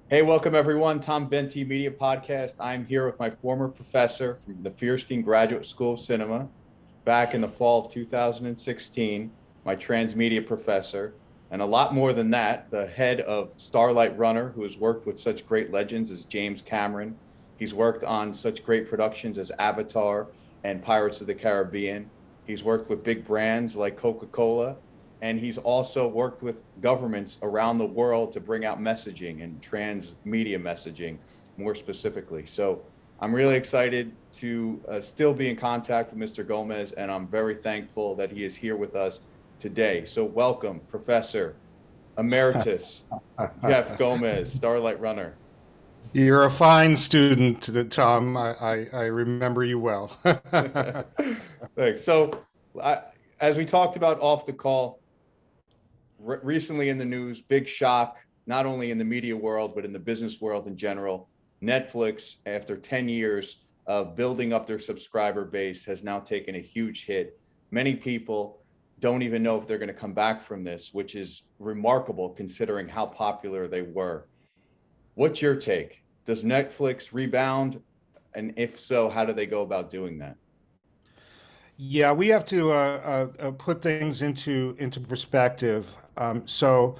Hey, welcome everyone. Tom Bentey Media Podcast. I'm here with my former professor from the Feirstein Graduate School of Cinema back in the fall of 2016, my transmedia professor, and a lot more than that, the head of Starlight Runner, who has worked with such great legends as James Cameron. He's worked on such great productions as Avatar and Pirates of the Caribbean. He's worked with big brands like Coca-Cola, and he's also worked with governments around the world to bring out messaging and transmedia messaging more specifically. So I'm really excited to still be in contact with Mr. Gomez, and I'm very thankful that he is here with us today. So welcome, Professor Emeritus Jeff Gomez, Starlight Runner. You're a fine student, Tom. I remember you well. Thanks. So, I, as we talked about off the call, recently in the news, big shock, not only in the media world, but in the business world in general. Netflix, after 10 years of building up their subscriber base, has now taken a huge hit. Many people don't even know if they're going to come back from this, which is remarkable considering how popular they were. What's your take? Does Netflix rebound? And if so, how do they go about doing that? Yeah, we have to put things into perspective. The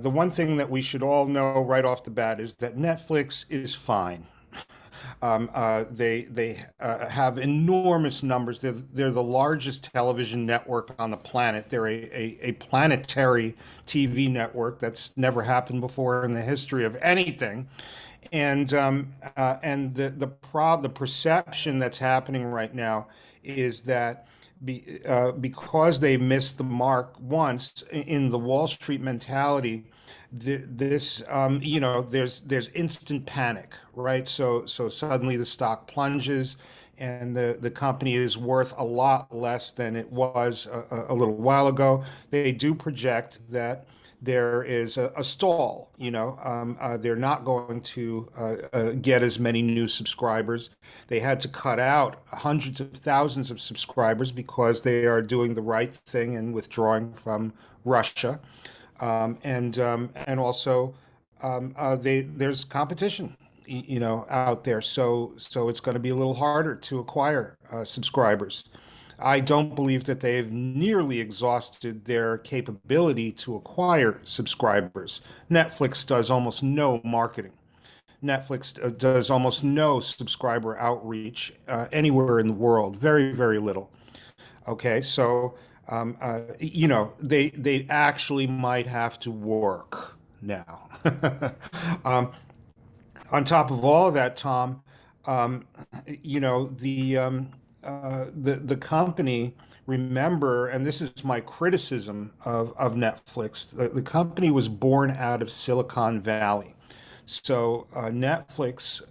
one thing that we should all know right off the bat is that Netflix is fine. They have enormous numbers. They're the largest television network on the planet. They're a planetary TV network that's never happened before in the history of anything. And the perception that's happening right now is that because they missed the mark once in the Wall Street mentality, there's instant panic, right? So suddenly the stock plunges, and the company is worth a lot less than it was a little while ago. They do project that there is a stall. They're not going to get as many new subscribers. They had to cut out hundreds of thousands of subscribers because they are doing the right thing and withdrawing from Russia. And also there's competition, out there. So it's going to be a little harder to acquire subscribers. I don't believe that they've nearly exhausted their capability to acquire subscribers. Netflix does almost no marketing. Netflix does almost no subscriber outreach anywhere in the world. Very, very little. Okay, so they actually might have to work now. um, on top of all of that, Tom, um, you know the company. Remember, and this is my criticism of Netflix. The company was born out of Silicon Valley. So Netflix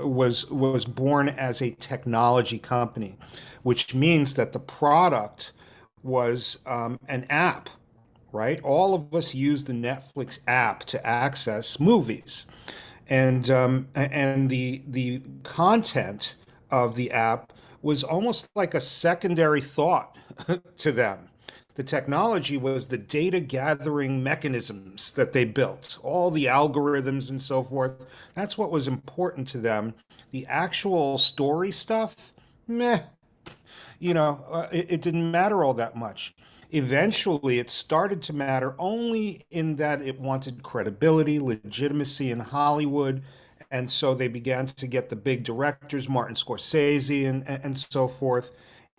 was born as a technology company, which means that the product was an app, right? All of us use the Netflix app to access movies, and the content of the app was almost like a secondary thought to them. The technology was the data gathering mechanisms that they built, all the algorithms and so forth. That's what was important to them. The actual story stuff, meh, it didn't matter all that much. Eventually, it started to matter only in that it wanted credibility, legitimacy in Hollywood. And so they began to get the big directors, Martin Scorsese and so forth.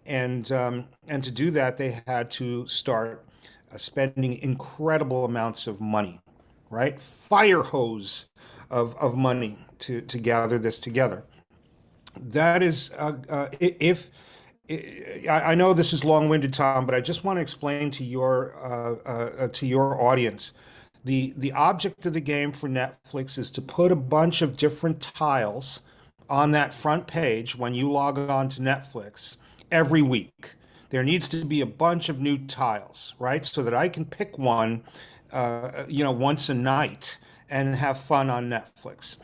And to do that, they had to start spending incredible amounts of money, right? Fire hose of money to gather this together. That is, if I know this is long-winded, Tom, but I just want to explain to your audience. The object of the game for Netflix is to put a bunch of different tiles on that front page when you log on to Netflix every week. There needs to be a bunch of new tiles, right? So that I can pick one, once a night and have fun on Netflix.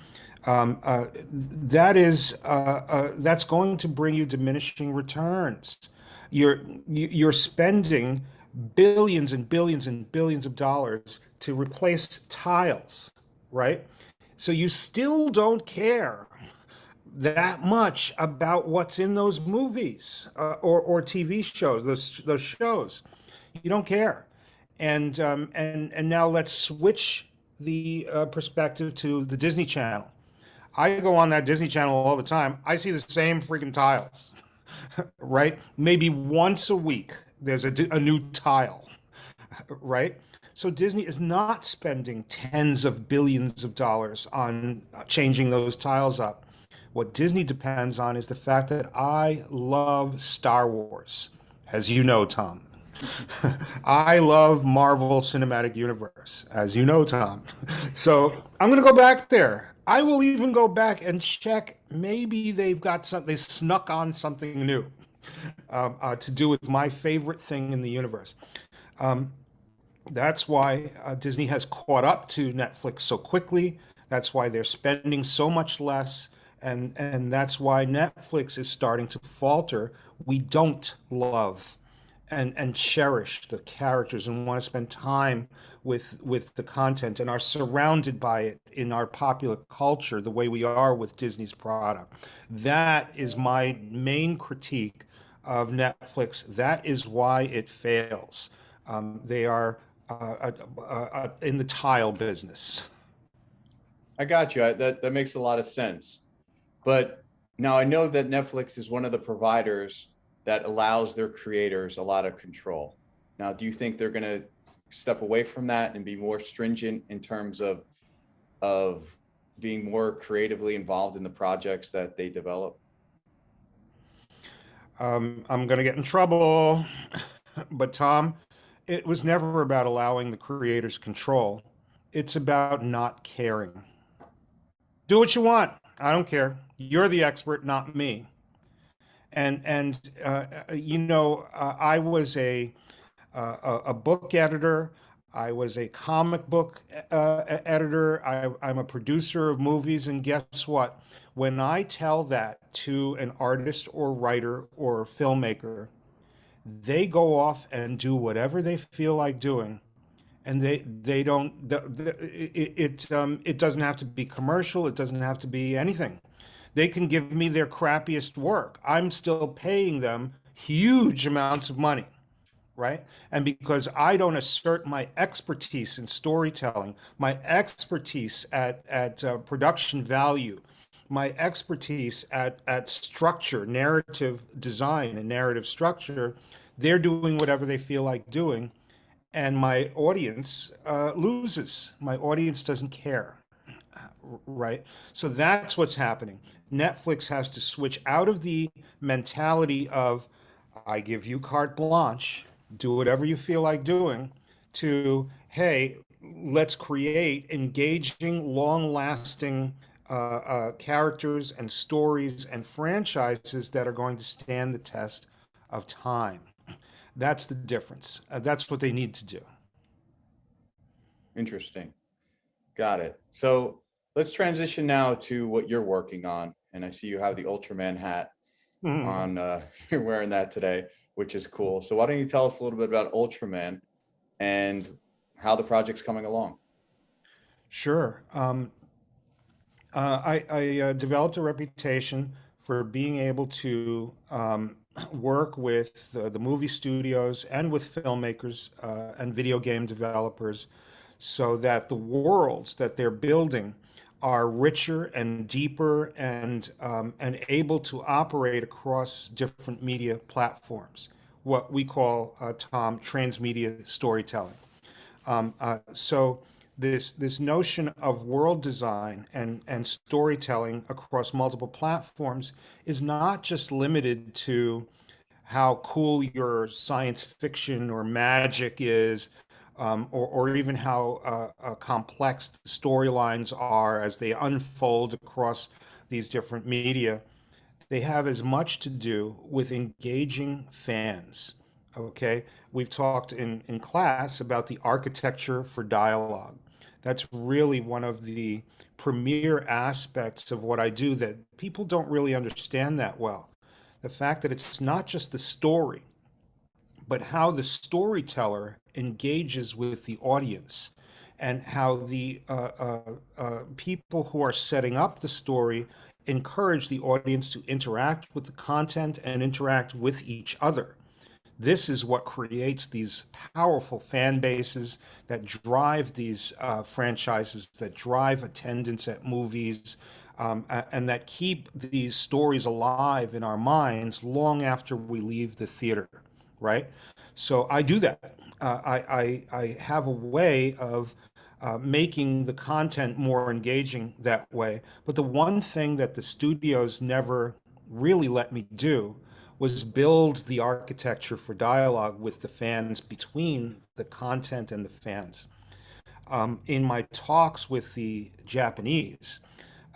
That's going to bring you diminishing returns. You're spending billions and billions and billions of dollars to replace tiles, right? So you still don't care that much about what's in those movies or TV shows, those shows. You don't care. And now let's switch the perspective to the Disney Channel. I go on that Disney Channel all the time. I see the same freaking tiles, right? Maybe once a week there's a new tile, right? So Disney is not spending tens of billions of dollars on changing those tiles up. What Disney depends on is the fact that I love Star Wars, as you know, Tom. I love Marvel Cinematic Universe, as you know, Tom. So I'm going to go back there. I will even go back and check. Maybe they've got something, they snuck on something new to do with my favorite thing in the universe. That's why Disney has caught up to Netflix so quickly. That's why they're spending so much less. And that's why Netflix is starting to falter. We don't love and cherish the characters and want to spend time with the content and are surrounded by it in our popular culture the way we are with Disney's product. That is my main critique of Netflix. That is why it fails. They are in the tile business. I got you. That makes a lot of sense. But now I know that Netflix is one of the providers that allows their creators a lot of control. Now, do you think they're going to step away from that and be more stringent in terms of being more creatively involved in the projects that they develop? I'm going to get in trouble, but Tom, it was never about allowing the creators control. It's about not caring. Do what you want. I don't care. You're the expert, not me. I was a book editor. I was a comic book editor. I'm a producer of movies, and guess what? When I tell that to an artist or writer or filmmaker, they go off and do whatever they feel like doing, and they don't. It doesn't have to be commercial. It doesn't have to be anything. They can give me their crappiest work. I'm still paying them huge amounts of money, right? And because I don't assert my expertise in storytelling, my expertise at production value, my expertise at structure, narrative design, and narrative structure, they're doing whatever they feel like doing, and my audience loses. My audience doesn't care, right? So that's what's happening. Netflix has to switch out of the mentality of, I give you carte blanche, do whatever you feel like doing, to, hey, let's create engaging, long lasting characters and stories and franchises that are going to stand the test of time. That's the difference. That's what they need to do. Interesting. Got it. So let's transition now to what you're working on. And I see you have the Ultraman hat Mhm. on. You're wearing that today, which is cool. So why don't you tell us a little bit about Ultraman and how the project's coming along? Sure. I developed a reputation for being able to work with the movie studios and with filmmakers and video game developers so that the worlds that they're building are richer and deeper and able to operate across different media platforms, what we call, Tom, transmedia storytelling. So this notion of world design and storytelling across multiple platforms is not just limited to how cool your science fiction or magic is, or even how complex the storylines are as they unfold across these different media. They have as much to do with engaging fans. Okay, we've talked in class about the architecture for dialogue. That's really one of the premier aspects of what I do that people don't really understand that well. The fact that it's not just the story, but how the storyteller engages with the audience and how the people who are setting up the story encourage the audience to interact with the content and interact with each other. This is what creates these powerful fan bases that drive these franchises, that drive attendance at movies, and that keep these stories alive in our minds long after we leave the theater, right? So I do that. I have a way of making the content more engaging that way. But the one thing that the studios never really let me do was build the architecture for dialogue with the fans, between the content and the fans. In my talks with the Japanese,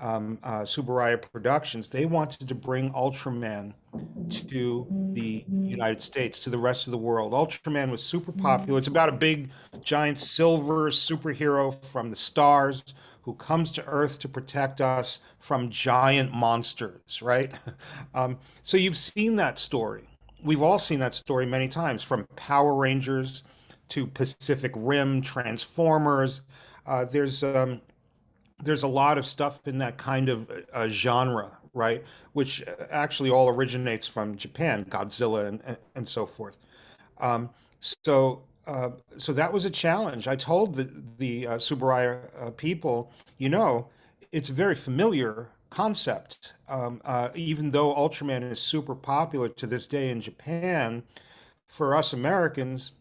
Subaraya Productions, they wanted to bring Ultraman to the United States, to the rest of the world. Ultraman was super popular. It's about a big, giant silver superhero from the stars who comes to Earth to protect us from giant monsters, right? So you've seen that story. We've all seen that story many times, from Power Rangers to Pacific Rim, Transformers. There's a lot of stuff in that kind of genre, right? Which actually all originates from Japan, Godzilla and so forth. Um, so so that was a challenge. I told the Subaraya people, you know, it's a very familiar concept. Even though Ultraman is super popular to this day in Japan, for us Americans,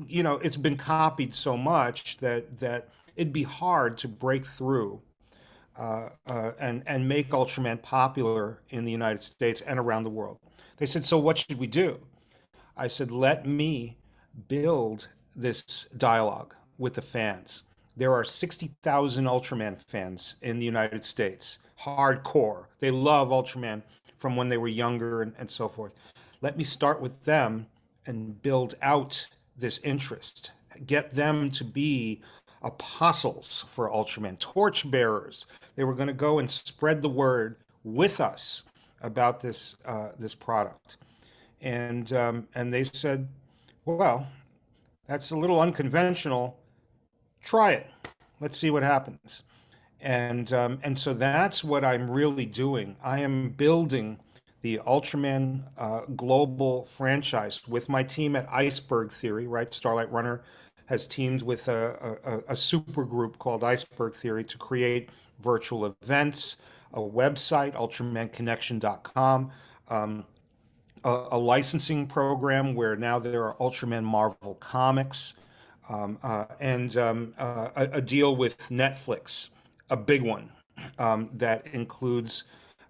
you know, it's been copied so much that it'd be hard to break through and make Ultraman popular in the United States and around the world. They said, so what should we do? I said, let me build this dialogue with the fans. There are 60,000 Ultraman fans in the United States, hardcore. They love Ultraman from when they were younger and so forth. Let me start with them and build out this interest, get them to be apostles for Ultraman, torchbearers. They were going to go and spread the word with us about this product. And they said, well, that's a little unconventional. Try it. Let's see what happens. And so that's what I'm really doing. I am building the Ultraman global franchise with my team at Iceberg Theory, right? Starlight Runner has teamed with a super group called Iceberg Theory to create virtual events, a website, ultramanconnection.com, a licensing program where now there are Ultraman Marvel comics, and a deal with Netflix, a big one, that includes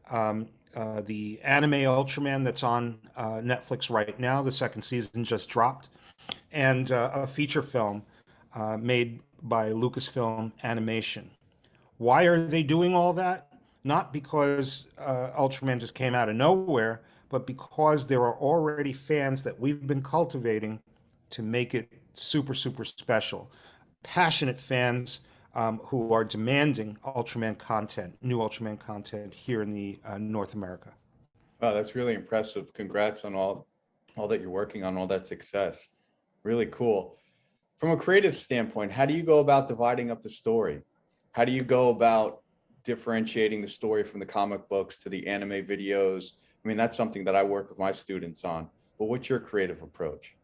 the anime Ultraman that's on Netflix right now. The second season just dropped, and a feature film made by Lucasfilm Animation. Why are they doing all that? Not because Ultraman just came out of nowhere, but because there are already fans that we've been cultivating to make it super, super special. Passionate fans who are demanding Ultraman content, new Ultraman content here in the North America. Wow, that's really impressive. Congrats on all that you're working on, all that success. Really cool. From a creative standpoint, how do you go about dividing up the story? How do you go about differentiating the story from the comic books to the anime videos? I mean, that's something that I work with my students on. But what's your creative approach?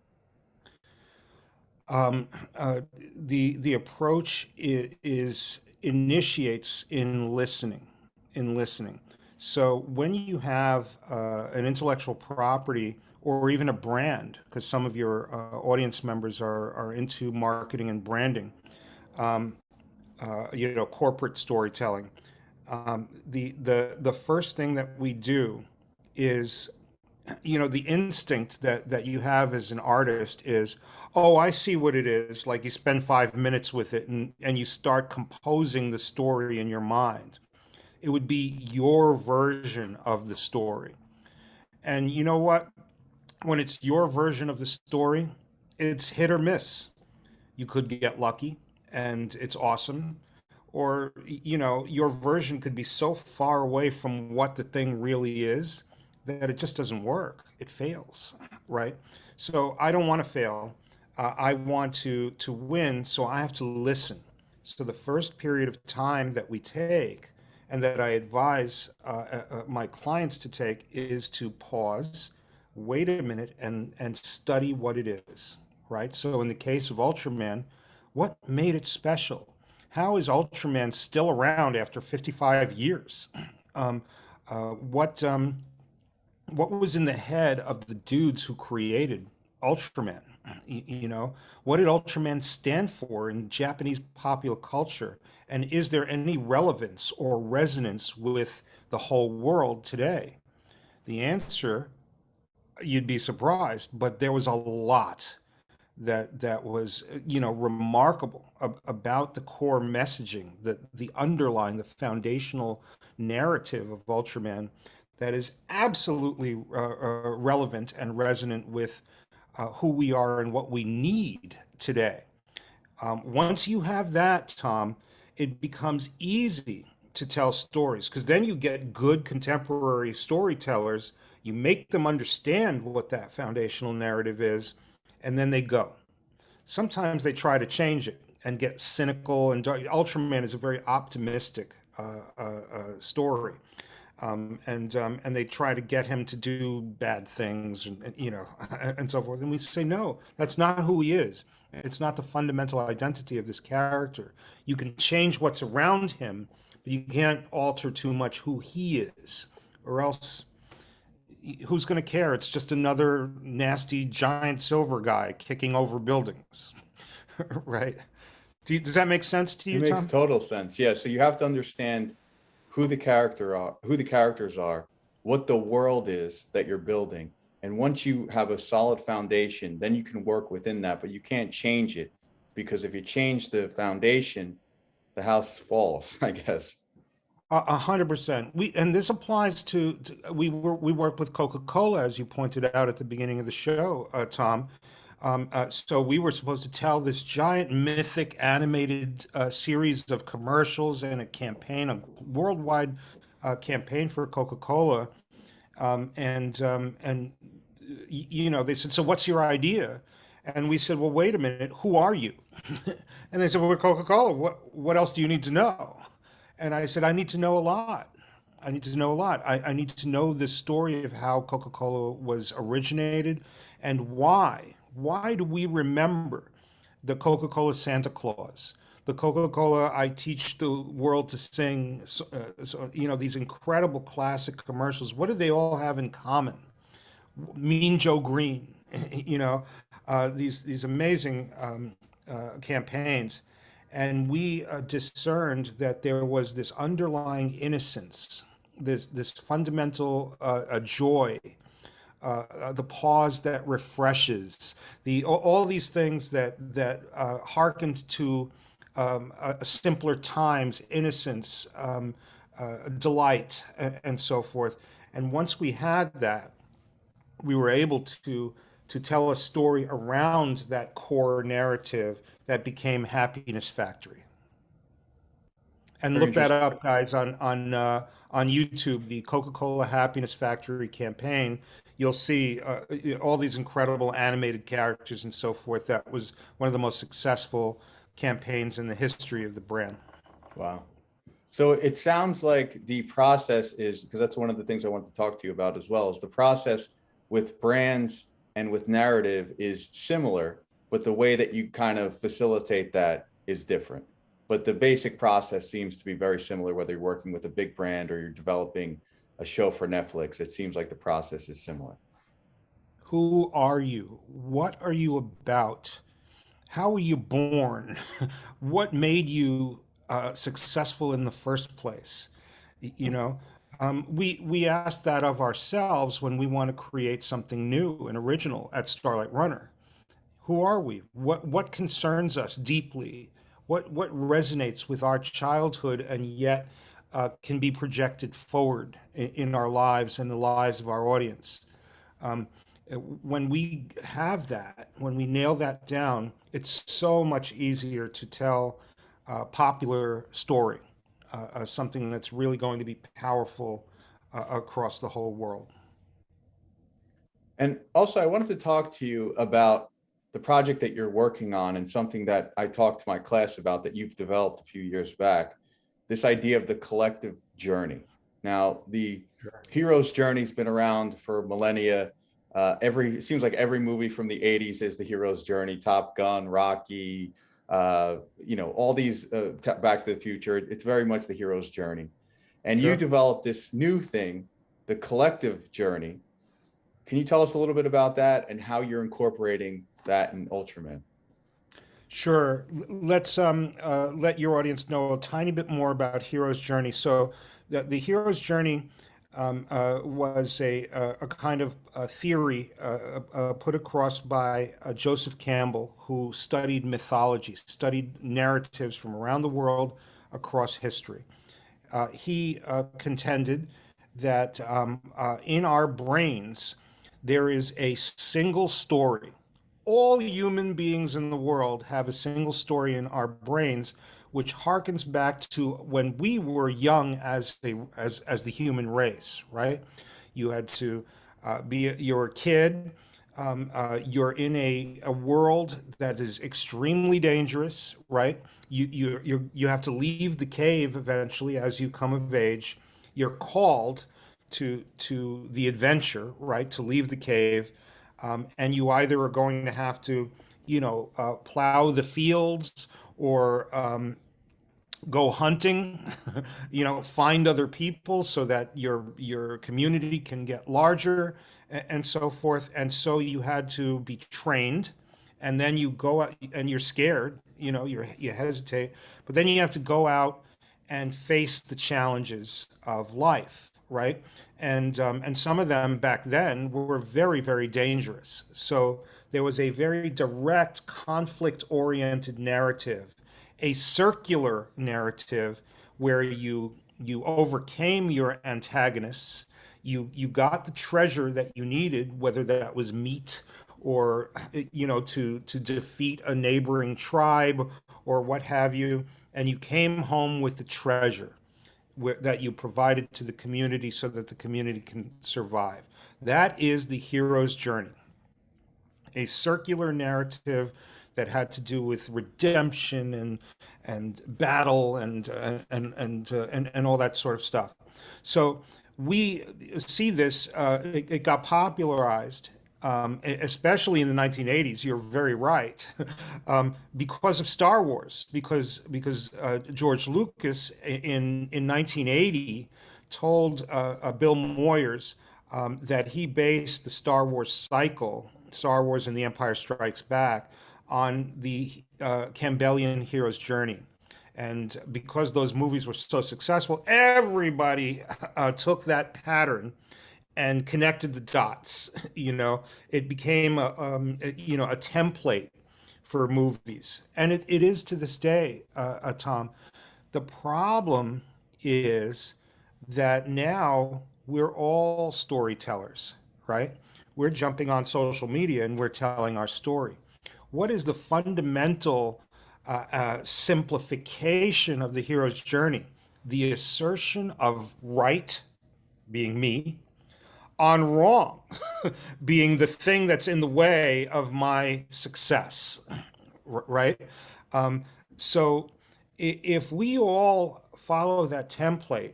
Um, uh, the approach is initiates in listening. So when you have an intellectual property or even a brand, because some of your audience members are into marketing and branding, um, you know, corporate storytelling. The first thing that we do is, you know, the instinct that you have as an artist is, oh, I see what it is. Like, you spend 5 minutes with it and you start composing the story in your mind. It would be your version of the story. And you know what? When it's your version of the story, it's hit or miss. You could get lucky and it's awesome, or you know, your version could be so far away from what the thing really is that it just doesn't work. It fails, right? So I don't want to fail. I want to win, so I have to listen. So the first period of time that we take, and that I advise my clients to take, is to pause, wait a minute, and study what it is. Right. So in the case of Ultraman, what made it special? How is Ultraman still around after 55 years? Um, what what was in the head of the dudes who created Ultraman? You know, what did Ultraman stand for in Japanese popular culture? And is there any relevance or resonance with the whole world today? The answer, you'd be surprised, but there was a lot that was, remarkable about the core messaging, the underlying, the foundational narrative of Ultraman that is absolutely relevant and resonant with who we are and what we need today. Once you have that, Tom, it becomes easy to tell stories because then you get good contemporary storytellers. You make them understand what that foundational narrative is, and then they go. Sometimes they try to change it and get cynical and dark. Ultraman is a very optimistic story, and they try to get him to do bad things, and so forth. And we say, no, that's not who he is. It's not the fundamental identity of this character. You can change what's around him, but you can't alter too much who he is, or else who's going to care? It's just another nasty giant silver guy kicking over buildings, right? Does that make sense to It you, makes Tom? total sense. Yeah. So you have to understand who the characters are, what the world is that you're building. And once you have a solid foundation, then you can work within that, but you can't change it because if you change the foundation, the house falls, I guess. 100%. And this applies we work with Coca-Cola, as you pointed out at the beginning of the show, Tom. So we were supposed to tell this giant mythic animated series of commercials and a campaign, a worldwide campaign for Coca-Cola. And they said, so what's your idea? And we said, well, wait a minute, who are you? And they said, well, we're Coca-Cola. What else do you need to know? And I said, I need to know a lot. I need to know a lot. I need to know the story of how Coca-Cola was originated and why. Why do we remember the Coca-Cola Santa Claus? The Coca-Cola I Teach the World to Sing, these incredible classic commercials. What do they all have in common? Mean Joe Green, you know, these amazing campaigns, and we discerned that there was this underlying innocence, this fundamental joy, the pause that refreshes, all these things that hearkened to simpler times, innocence, delight, and so forth. And once we had that, we were able to tell a story around that core narrative that became Happiness Factory. And Very look that interesting. up, guys, on YouTube, the Coca-Cola Happiness Factory campaign. You'll see all these incredible animated characters and so forth. That was one of the most successful campaigns in the history of the brand. Wow. So it sounds like the process is, because that's one of the things I want to talk to you about as well, is the process with brands and with narrative is similar, but the way that you kind of facilitate that is different. But the basic process seems to be very similar, whether you're working with a big brand or you're developing a show for Netflix. It seems like the process is similar. Who are you? What are you about? How were you born? What made you successful in the first place? You know, we ask that of ourselves when we want to create something new and original at Starlight Runner. Who are we? What concerns us deeply? What resonates with our childhood and yet can be projected forward in our lives and the lives of our audience? Um, when we have that, when we nail that down, it's so much easier to tell a popular story, something that's really going to be powerful across the whole world. And also, I wanted to talk to you about the project that you're working on and something that I talked to my class about that you've developed a few years back, this idea of the collective journey. Now, the Sure. hero's journey's been around for millennia. It seems like every movie from the 80s is the hero's journey. Top Gun, Rocky, all these Back to the Future. It's very much the hero's journey. And you Sure. developed this new thing, the collective journey. Can you tell us a little bit about that and how you're incorporating that in Ultraman? Sure. Let's let your audience know a tiny bit more about Hero's Journey. So, the Hero's Journey was a kind of theory put across by Joseph Campbell, who studied mythology, studied narratives from around the world across history. He contended that in our brains there is a single story. All human beings in the world have a single story in our brains, which harkens back to when we were young as the human race, right? You had to you're a kid. You're in a world that is extremely dangerous, right? You have to leave the cave eventually as you come of age. You're called to the adventure, right? To leave the cave, and you either are going to have to, plow the fields or go hunting, find other people so that your community can get larger and so forth. And so you had to be trained, and then you go out and you're scared, you hesitate, but then you have to go out and face the challenges of life, right? And some of them back then were very, very dangerous. So there was a very direct conflict-oriented narrative, a circular narrative where you overcame your antagonists, you got the treasure that you needed, whether that was meat or to defeat a neighboring tribe or what have you, and you came home with the treasure that you provided to the community so that the community can survive. That is the hero's journey, a circular narrative that had to do with redemption and battle and all that sort of stuff. So we see this. It got popularized, especially in the 1980s. You're very right, because of Star Wars. Because George Lucas in 1980 told Bill Moyers that he based the Star Wars cycle, Star Wars and The Empire Strikes Back, on the Campbellian hero's journey. And because those movies were so successful, everybody took that pattern and connected the dots. It became a template for movies, and it is to this day, Tom. The problem is that now we're all storytellers, right? We're jumping on social media and we're telling our story. What is the fundamental simplification of the hero's journey? The assertion of right, being me, on wrong, being the thing that's in the way of my success, right? So if we all follow that template,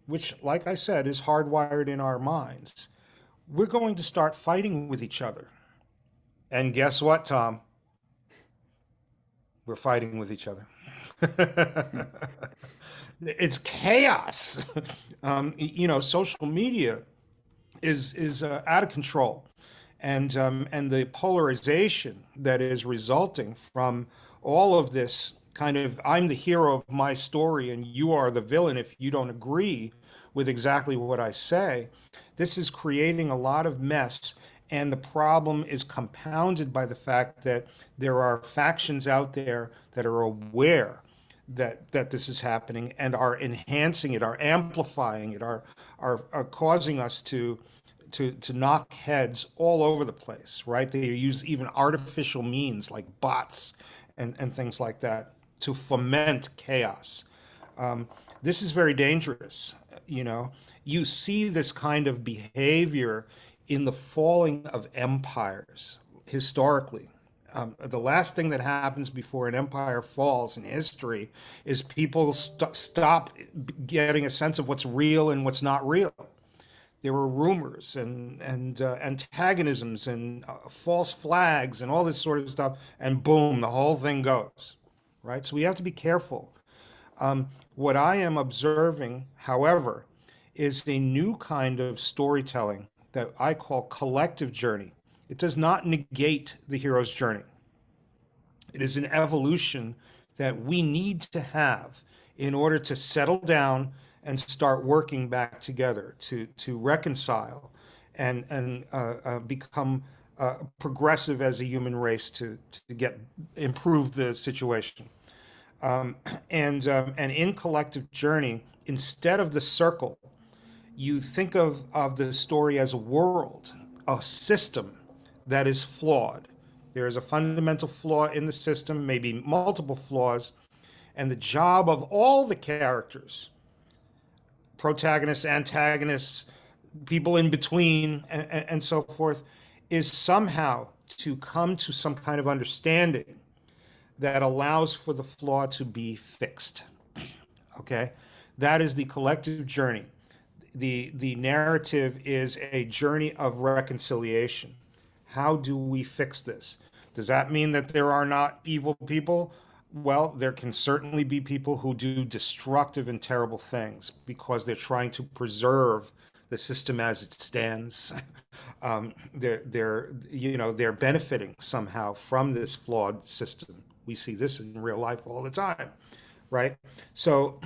which, like I said, is hardwired in our minds, we're going to start fighting with each other. And guess what, Tom? We're fighting with each other. It's chaos. Social media is out of control, and the polarization that is resulting from all of this kind of I'm the hero of my story and you are the villain if you don't agree with exactly what I say. This is creating a lot of mess. And the problem is compounded by the fact that there are factions out there that are aware that this is happening and are enhancing it, are amplifying it, are causing us to knock heads all over the place, right? They use even artificial means like bots and things like that to foment chaos. This is very dangerous. You see this kind of behavior in the falling of empires historically. The last thing that happens before an empire falls in history is people stop getting a sense of what's real and what's not real. There were rumors and antagonisms and false flags and all this sort of stuff, and boom, the whole thing goes, right? So we have to be careful. What I am observing, however, is a new kind of storytelling that I call collective journey. It does not negate the hero's journey. It is an evolution that we need to have in order to settle down and start working back together to reconcile and become progressive as a human race to get improve the situation. And in collective journey, instead of the circle, you think of the story as a world, a system that is flawed. There is a fundamental flaw in the system, maybe multiple flaws, and the job of all the characters, protagonists, antagonists, people in between, and so forth, is somehow to come to some kind of understanding that allows for the flaw to be fixed. Okay? That is the collective journey. The narrative is a journey of reconciliation. How do we fix this? Does that mean that there are not evil people? Well, there can certainly be people who do destructive and terrible things because they're trying to preserve the system as it stands. They're benefiting somehow from this flawed system. We see this in real life all the time, right? So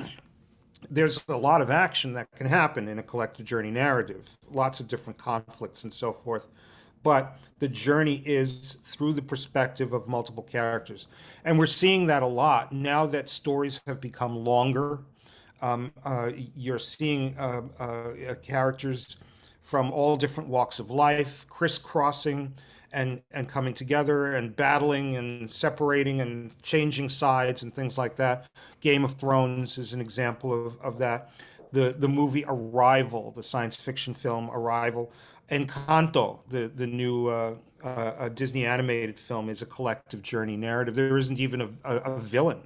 there's a lot of action that can happen in a collective journey narrative, lots of different conflicts and so forth. But the journey is through the perspective of multiple characters. And we're seeing that a lot now that stories have become longer. You're seeing characters from all different walks of life, crisscrossing and coming together and battling and separating and changing sides and things like that. Game of Thrones is an example of that. The movie Arrival, the science fiction film Arrival, Encanto, the new Disney animated film, is a collective journey narrative. There isn't even a villain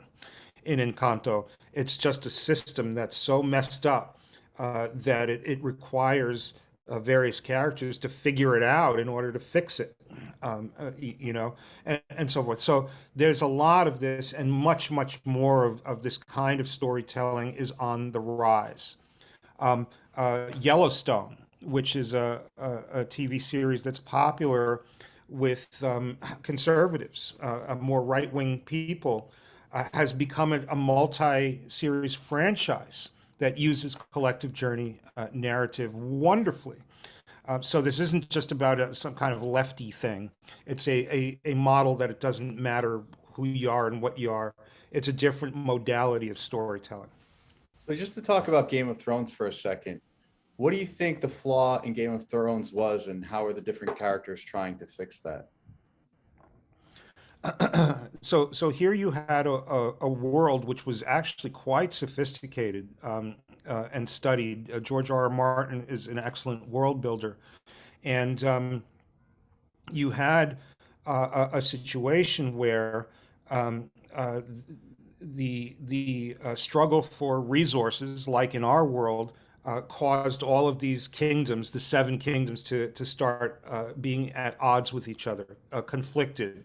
in Encanto. It's just a system that's so messed up that it requires various characters to figure it out in order to fix it, and so forth. So there's a lot of this, and much, much more of this kind of storytelling is on the rise. Yellowstone, which is a TV series that's popular with conservatives, more right-wing people, has become a multi-series franchise that uses collective journey narrative wonderfully. So this isn't just about some kind of lefty thing. It's a model that it doesn't matter who you are and what you are. It's a different modality of storytelling. So just to talk about Game of Thrones for a second, what do you think the flaw in Game of Thrones was, and how are the different characters trying to fix that? So here you had a world which was actually quite sophisticated and studied. George R. R. Martin is an excellent world builder, and you had a situation where the struggle for resources, like in our world, caused all of these kingdoms, the seven kingdoms, to start being at odds with each other, conflicted.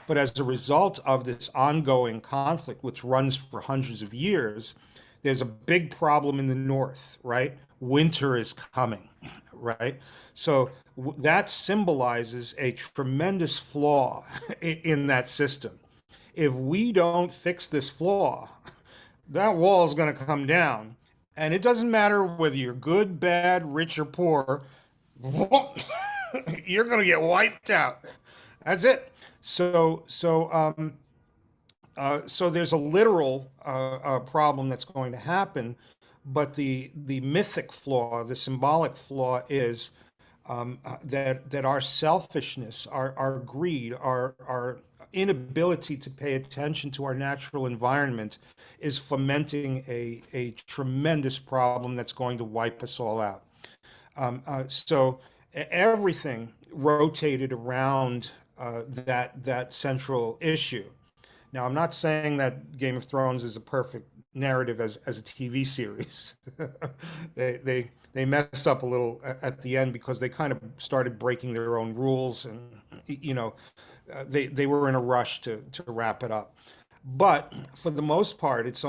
But as a result of this ongoing conflict, which runs for hundreds of years, there's a big problem in the north, right? Winter is coming, right? So that symbolizes a tremendous flaw in that system. If we don't fix this flaw, that wall is going to come down. And it doesn't matter whether you're good, bad, rich, or poor, you're going to get wiped out. That's it. So there's a literal problem that's going to happen, but the mythic flaw, the symbolic flaw, is that our selfishness, our greed, our inability to pay attention to our natural environment is fomenting a tremendous problem that's going to wipe us all out. So everything rotated around that central issue. Now, I'm not saying that Game of Thrones is a perfect narrative as a TV series. They messed up a little at the end because they kind of started breaking their own rules, and you know, they were in a rush to wrap it up. But for the most part, it's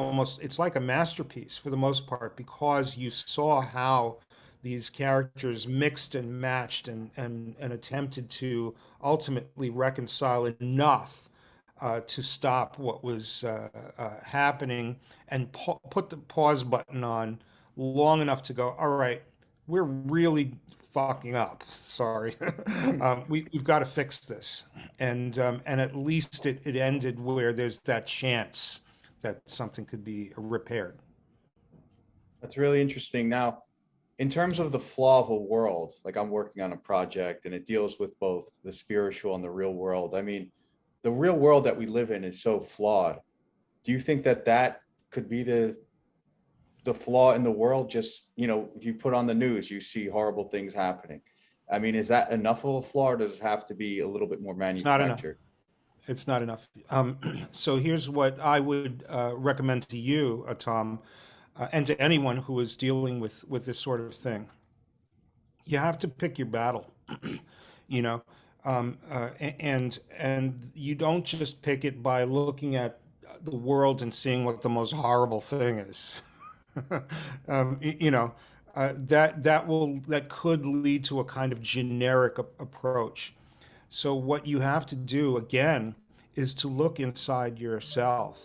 like a masterpiece for the most part, because you saw how these characters mixed and matched and attempted to ultimately reconcile enough to stop what was happening, and put the pause button on long enough to go, all right, we're really fucking up. Sorry. We've got to fix this. And at least it ended where there's that chance that something could be repaired. That's really interesting. Now, in terms of the flaw of a world, like I'm working on a project and it deals with both the spiritual and the real world. I mean, the real world that we live in is so flawed. Do you think that that could be the flaw in the world? Just, you know, if you put on the news, you see horrible things happening. I mean, is that enough of a flaw, or does it have to be a little bit more It's not enough. manufactured? It's not enough. So here's what I would recommend to you, Tom, and to anyone who is dealing with this sort of thing. You have to pick your battle, you know, and you don't just pick it by looking at the world and seeing what the most horrible thing is. You know, that could lead to a kind of generic approach. So what you have to do again is to look inside yourself,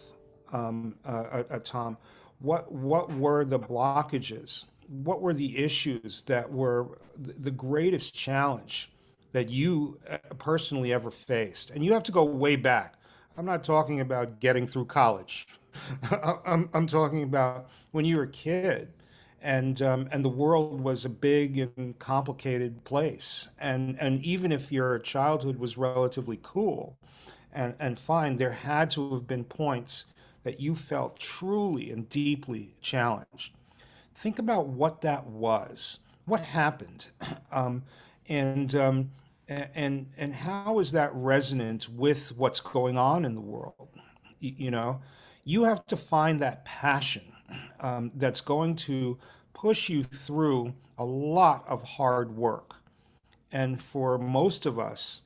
Tom. What were the blockages? What were the issues that were the greatest challenge that you personally ever faced? And you have to go way back. I'm not talking about getting through college. I'm talking about when you were a kid, and the world was a big and complicated place. And even if your childhood was relatively cool and fine, there had to have been points that you felt truly and deeply challenged. Think about what that was, what happened, um, and um, and how is that resonant with what's going on in the world? You know, you have to find that passion that's going to push you through a lot of hard work. And for most of us,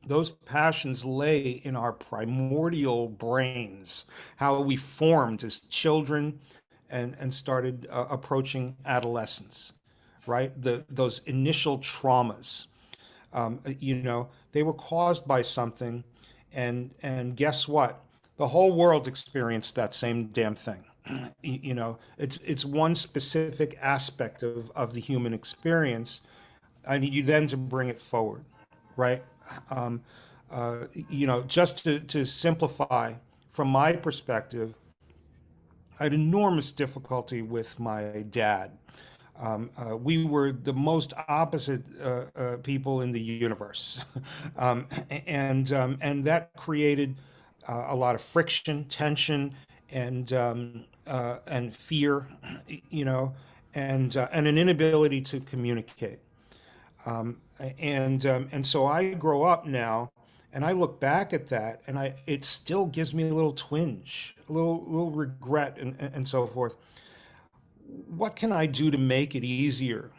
those passions lay in our primordial brains, how we formed as children and started approaching adolescence, right? Those initial traumas, you know, they were caused by something, and guess what? The whole world experienced that same damn thing. You know, it's one specific aspect of the human experience. I need you then to bring it forward, right? Um, you know, just to simplify, from my perspective, I had enormous difficulty with my dad. We were the most opposite people in the universe, and that created a lot of friction, tension, and fear, you know, and an inability to communicate. And so I grow up now, and I look back at that, and it still gives me a little twinge, a little regret, and so forth. What can I do to make it easier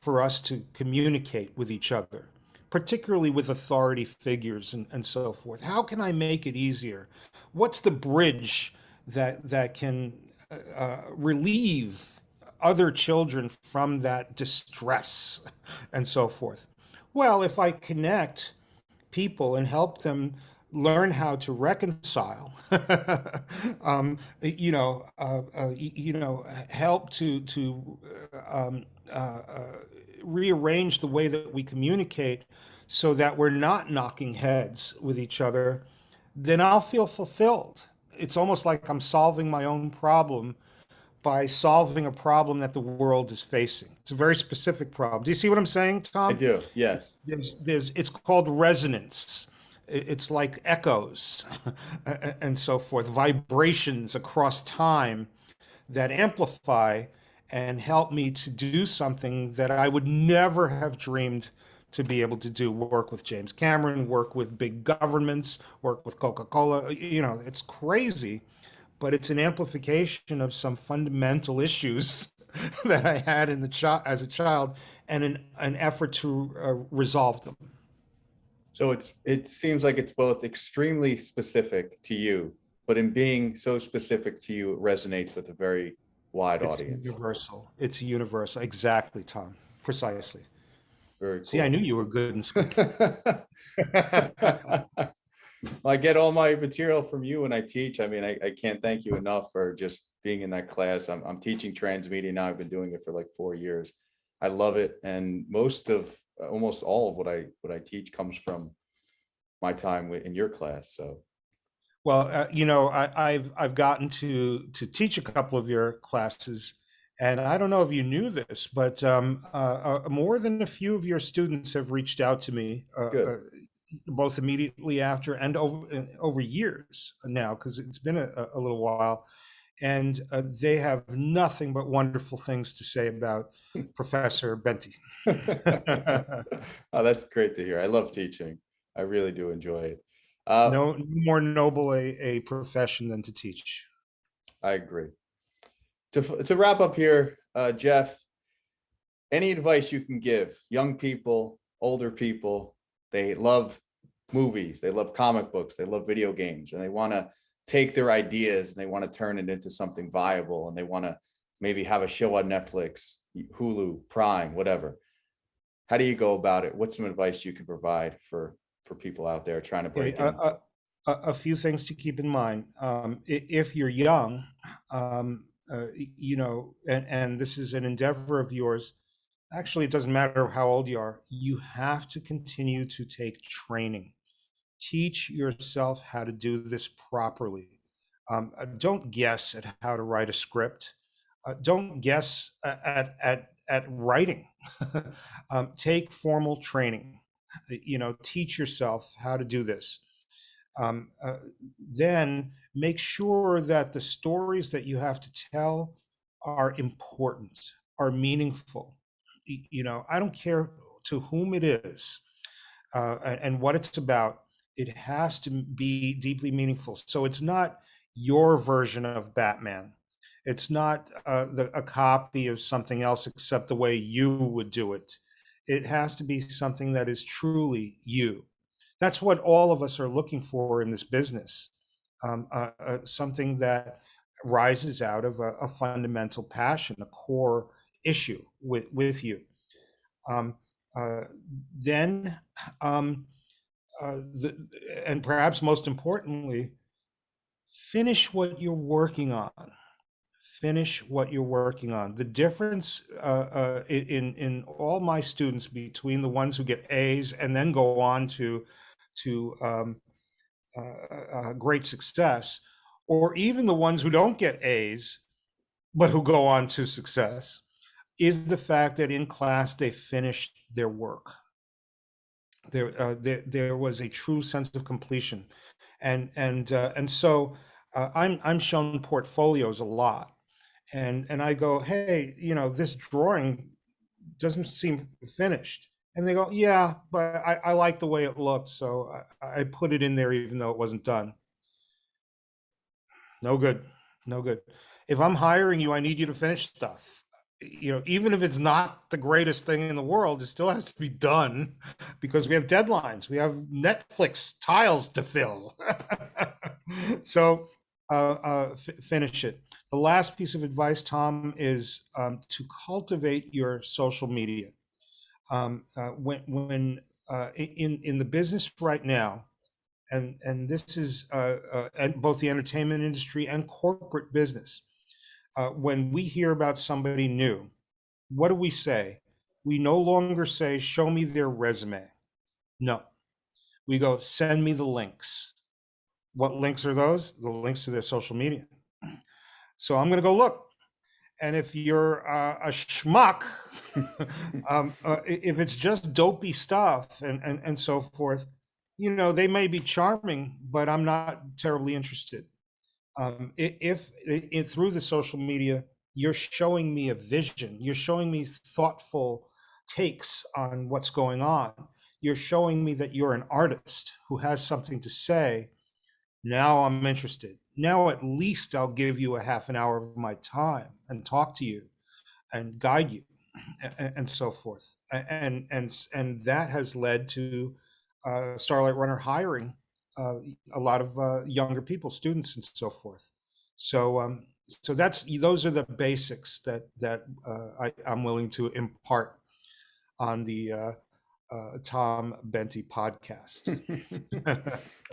for us to communicate with each other, particularly with authority figures and so forth? How can I make it easier? What's the bridge that can relieve other children from that distress and so forth? Well, if I connect people and help them learn how to reconcile, you know, help to rearrange the way that we communicate so that we're not knocking heads with each other, then I'll feel fulfilled. It's almost like I'm solving my own problem by solving a problem that the world is facing. It's a very specific problem. Do you see what I'm saying, I Tom? do. Yes. It's called resonance. It's like echoes and so forth, vibrations across time that amplify and help me to do something that I would never have dreamed to be able to do work with James Cameron, work with big governments, work with Coca-Cola. It's crazy, but it's an amplification of some fundamental issues that I had as a child, and an effort to resolve them. So it seems like it's both extremely specific to you, but in being so specific to you, it resonates with a very wide It's audience. universal. It's universal. Exactly, Tom. Precisely. Very See, I knew cool. you were good in school. I get all my material from you when I teach. I mean, I can't thank you enough for just being in that class. I'm teaching transmedia now. I've been doing it for like 4 years. I love it. And almost all of what I teach comes from my time in your class. So Well, I've gotten to teach a couple of your classes, and I don't know if you knew this, but more than a few of your students have reached out to me, good. both immediately after and over years now, because it's been a little while, and they have nothing but wonderful things to say about Professor Bentey. Oh, that's great to hear. I love teaching. I really do enjoy it. Uh, No more noble a profession than to teach. I agree. To wrap up here, Jeff, any advice you can give young people, older people? They love movies, they love comic books, they love video games, and they want to take their ideas and they want to turn it into something viable, and they want to maybe have a show on Netflix, Hulu, Prime, whatever. How do you go about it? What's some advice you can provide for people out there trying to Okay, break in? a few things to keep in mind. If you're young, and this is an endeavor of yours, actually, it doesn't matter how old you are, you have to continue to take training. Teach yourself how to do this properly. Don't guess at how to write a script. Don't guess at writing. Take formal training. Teach yourself how to do this. um, uh, then make sure that the stories that you have to tell are important, are meaningful. I don't care to whom it is, and what it's about. It has to be deeply meaningful. So it's not your version of Batman. It's not a copy of something else except the way you would do it. It has to be something that is truly you. That's what all of us are looking for in this business. Something that rises out of a fundamental passion, a core issue with you. Um, uh, then, um, and perhaps most importantly, finish what you're working on. Finish what you're working on. The difference in all my students between the ones who get A's and then go on to great success, or even the ones who don't get A's but who go on to success, is the fact that in class they finished their work. There was a true sense of completion, and so I'm shown portfolios a lot, and I go, hey, this drawing doesn't seem finished. And they go, yeah, but I like the way it looked, so I put it in there even though it wasn't done. No good. No good. If I'm hiring you, I need you to finish stuff. Even if it's not the greatest thing in the world, it still has to be done because we have deadlines. We have Netflix tiles to fill. So finish it. The last piece of advice, Tom, is to cultivate your social media. When in the business right now, and this is and both the entertainment industry and corporate business. When we hear about somebody new, what do we say? We no longer say, "Show me their resume." No, we go, "Send me the links." What links are those? The links to their social media. So I'm going to go look. And if you're a schmuck, if it's just dopey stuff and so forth, they may be charming, but I'm not terribly interested. If through the social media, you're showing me a vision, you're showing me thoughtful takes on what's going on. You're showing me that you're an artist who has something to say. Now I'm interested. Now at least I'll give you a half an hour of my time and talk to you and guide you and so forth. And that has led to Starlight Runner hiring a lot of younger people, students, and so forth. So those are the basics that I'm willing to impart on the Tom Bentey podcast.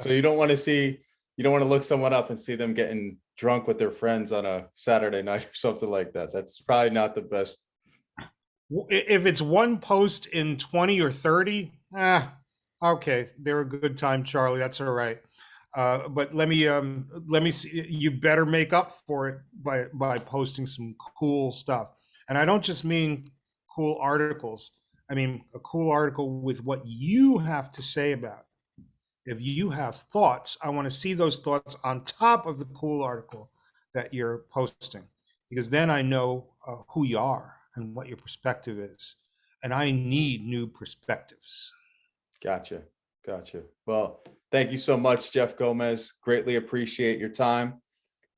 So you don't want to look someone up and see them getting drunk with their friends on a Saturday night or something like that. That's probably not the best. If it's one post in 20 or 30, okay, they're a good time, Charlie. That's all right. But let me see. You better make up for it by posting some cool stuff. And I don't just mean cool articles. I mean a cool article with what you have to say about it. If you have thoughts, I want to see those thoughts on top of the cool article that you're posting, because then I know who you are and what your perspective is. And I need new perspectives. Gotcha. Well, thank you so much, Jeff Gomez. Greatly appreciate your time.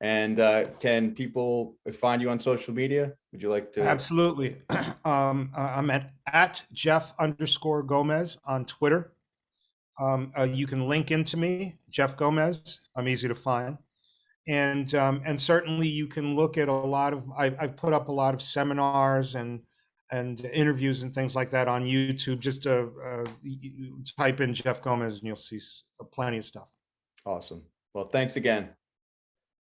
And can people find you on social media? Would you like to? Absolutely. I'm at Jeff_Gomez on Twitter. You can link into me, Jeff Gomez. I'm easy to find. And certainly you can look at a lot of, I've put up a lot of seminars and interviews and things like that on YouTube. Just type in Jeff Gomez and you'll see plenty of stuff. Awesome. Well, thanks again.